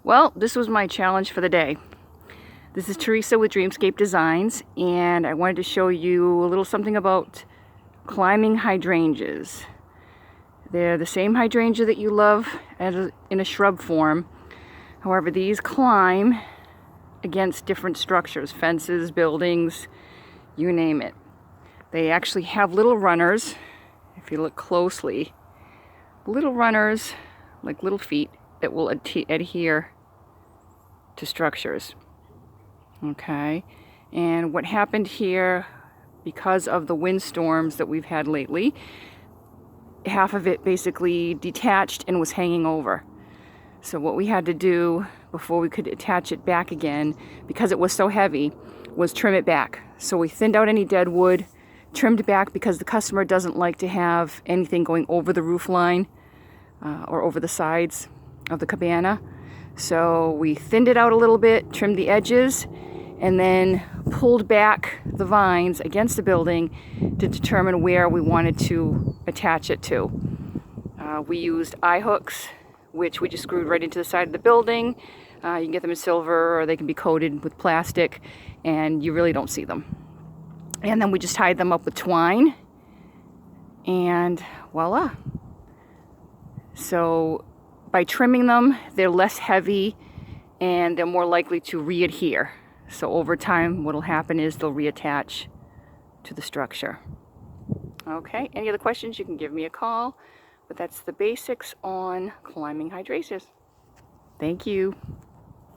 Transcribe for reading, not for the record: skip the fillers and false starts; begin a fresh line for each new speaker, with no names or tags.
Well, this was my challenge for the day. This is Teresa with Dreamscape Designs, and I wanted to show you a little something about climbing hydrangeas. They're the same hydrangea that you love in a shrub form. However, these climb against different structures, fences, buildings, you name it. They actually have little runners, if you look closely, little runners like little feet that will adhere to structures. Okay, and what happened here, because of the windstorms that we've had lately, half of it basically detached and was hanging over. So what we had to do before we could attach it back again, because it was so heavy, was trim it back. So we thinned out any dead wood, trimmed back because the customer doesn't like to have anything going over the roof line or over the sides of the cabana. So we thinned it out a little bit, trimmed the edges, and then pulled back the vines against the building to determine where we wanted to attach it to. We used eye hooks, which we just screwed right into the side of the building. You can get them in silver, or they can be coated with plastic, and you really don't see them. And then we just tied them up with twine, and voila. So by trimming them, they're less heavy and they're more likely to re-adhere. So over time, what will happen is they'll reattach to the structure. Okay, any other questions, you can give me a call. But that's the basics on climbing hydrangeas. Thank you.